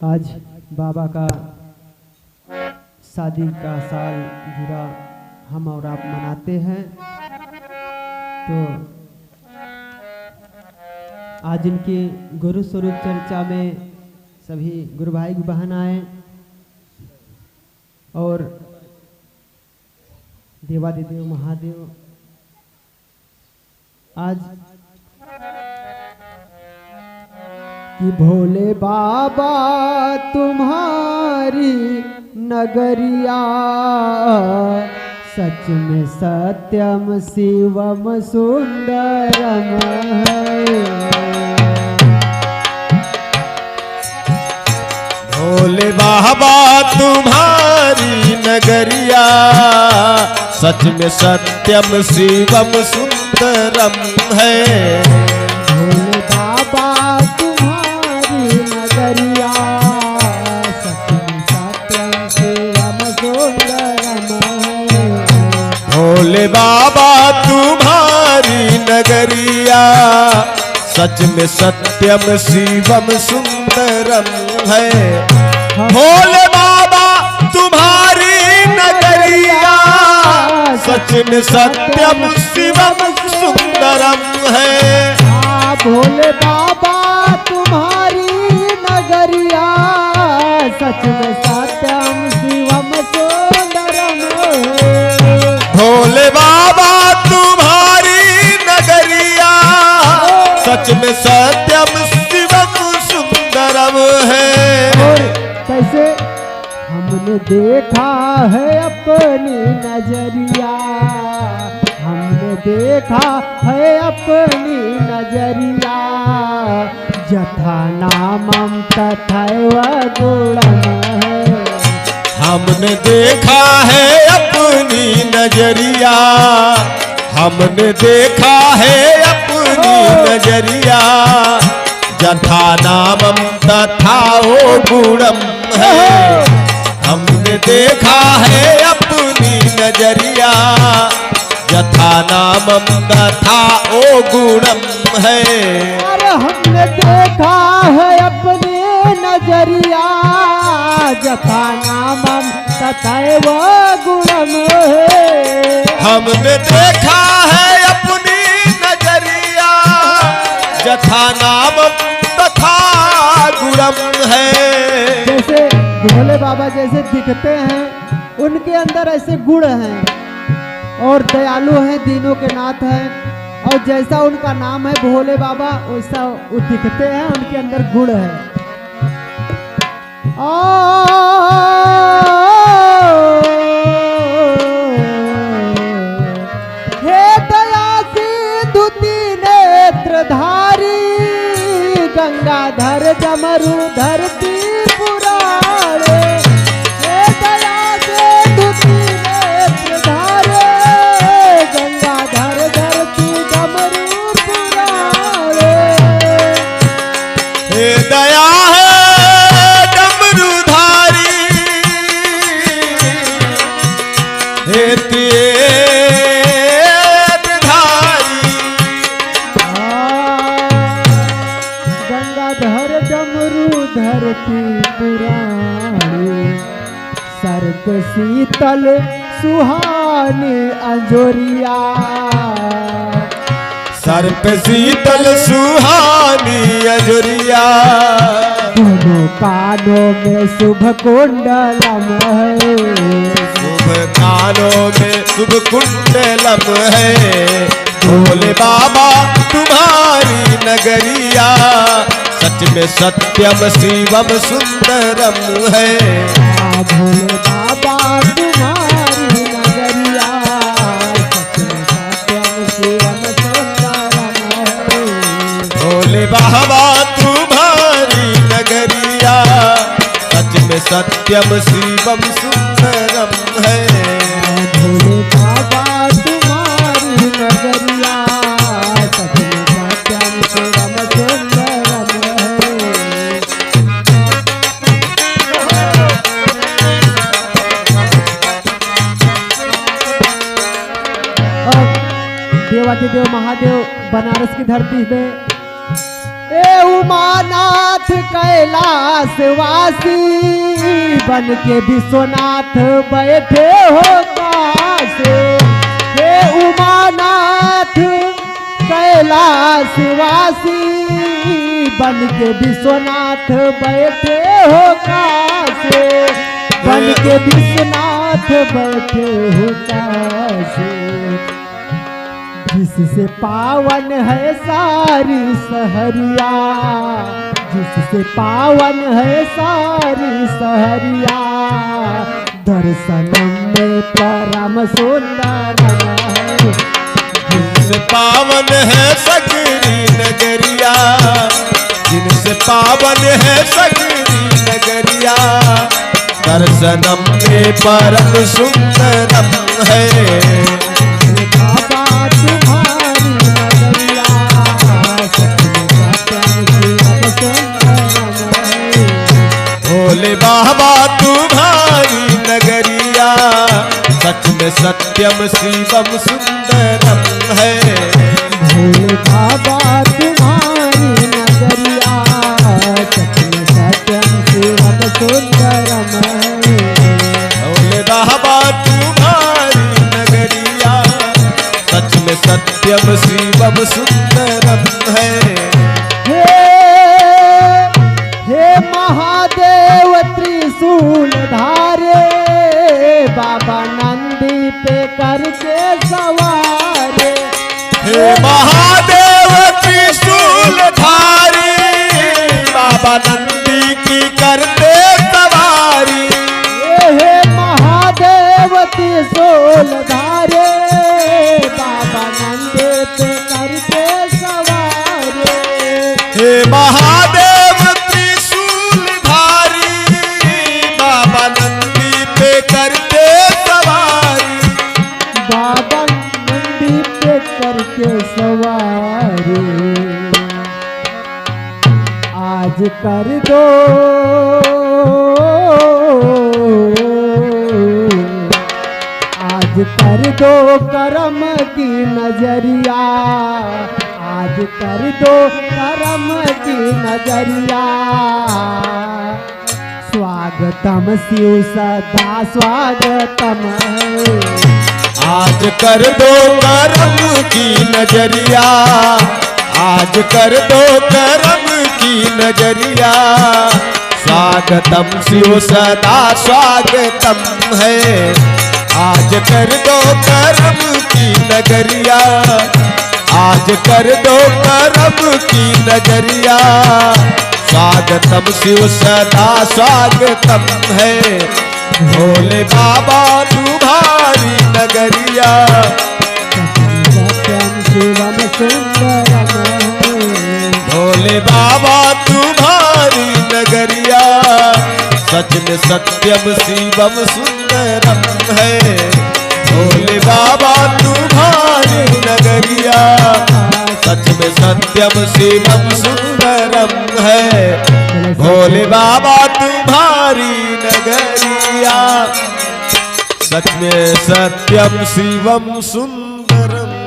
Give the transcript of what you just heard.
आज बाबा का शादी का साल गिरा हम और आप मनाते हैं। तो आज इनकी गुरु स्वरूप चर्चा में सभी गुरु भाई बहन आए और देवादिदेव महादेव आज कि भोले बाबा तुम्हारी नगरिया सच में सत्यम शिवम सुंदरम है। भोले बाबा तुम्हारी नगरिया सच में सत्यम शिवम सुंदरम है। भोले बाबा तुम्हारी नगरिया सच में सत्यम शिवम सुंदरम है। भोले बाबा तुम्हारी नगरिया सच में सत्यम शिवम सुंदरम है। भोले बाबा तुम्हारी नगरिया सच में सत्यम शिवम सुंदरम है। भोले बाबा तुम्हारी नगरिया सच में सत्यम शिवम सुंदरम है। भोले बाबा तुम्हारी नगरिया सच में सत्यम शिवम सुंदरम है। और कैसे हमने देखा है अपनी नजरिया, हमने देखा है अपनी नजरिया, जथा नामम तथैव गुणम है। हमने देखा है अपनी नजरिया, हमने देखा है अपनी नजरिया, जथा नामम तथा ओ गुणम है। हमने देखा है अपनी नजरिया, जथा नामम तथा ओ गुणम है। अरे हमने देखा है अपनी नजरिया, जथा नामम तथैव गुणम है। हमने देखा है अपनी नजरिया, जथा नामम तथा गुणम है। जैसे भोले बाबा जैसे दिखते हैं उनके अंदर ऐसे गुण हैं और दयालु हैं, दीनों के नाथ हैं। और जैसा उनका नाम है भोले बाबा वैसा वो दिखते हैं, उनके अंदर गुण है। हे दया सिंधु नेत्रधारी, गंगाधर डमरू धरती पुराणे। हे दया सिंधु नेत्रधारी, गंगाधर धरती डमरू पुराणे। हे दया है डमरूधारी, हे गंगाधर डमरू धरती पुराणी, सर्प शीतल सुहानी अंजोरिया। सर्प शीतल सुहानी अंजोरिया, दोनों कानों में शुभ कुंडलम है। शुभ कानों में शुभ कुंडलम है। भोले बाबा तुम्हारी नगरिया सच में सत्यम शिवम सुंदरम है। भोले बाबा तुम्हारी नगरिया सच में सत्यम शिवम सुंदरम है। भोले बाबा तुम्हारी नगरिया सच में सत्यम शिवम सुंदरम है। भोले बाबा तुम्हारी नगरिया सच में सत्यम शिवम सुंदरम है। और देवादिदेव महादेव बनारस की धरती में ए उमानाथ कैलाशवासी बन के विश्वनाथ बैठे हो कासे। हे उमानाथ कैलाशवासी बन के विश्वनाथ बैठे हो कासे। बन के विश्वनाथ बैठे हो कासे। जिससे पावन है सारी सहरिया, जिससे पावन है सारी सहरिया, दर्शनम में परम सुंदर है। जिनसे पावन है सगरी नगरिया, जिनसे पावन है सगरी नगरिया, दर्शनम में परम सुंदरम है। बाबा तुम्हारी नगरिया भोले बाबा तुम्हारी नगरिया, सच में सत्यम शिवम सुंदरम है। भोले बाबा तुम्हारी नगरिया, सच में सत्यम शिवम सुंदरम है। भोले बाबा तुम्हारी नगरिया, सच में सत्यम शिवम सुंदरम है। हे महादेव त्रिशूल धारे, बाबा नंदी पे करके सवारे। हे महादेव त्रिशूल धारी, बाबा नंदी की करते सवारी। हे महादेव त्रिशूल धारे, बाबा नंदी पे करके सवारे। हे महादेव त्रिशूल धारी, बाबा नंदी पे करते सवारी। बाबा नंदी पे करके सवारी। आज कर दो आज कर दो करम की नजरिया, आज कर दो करम की नजरिया। स्वागतम शिव सदा स्वागतम है। आज कर दो करम की नजरिया, आज कर दो करम की नजरिया। स्वागतम शिव सदा स्वागतम है। आज कर दो करम की नगरिया, आज कर दो करम की नजरिया। स्वागतम शिव सदा स्वागतम है। भोले बाबा तुम्हारी नगरिया, सत्यम शिवम सुंदरम है। भोले बाबा तुम्हारी नगरिया, सच में सत्यम शिवम सुंदरम है। भोले बाबा तुम्हारी नगरिया, सच में सत्यम शिवम सुंदरम है। भोले बाबा तुम्हारी नगरिया, सच में सत्यम शिवम सुंदरम।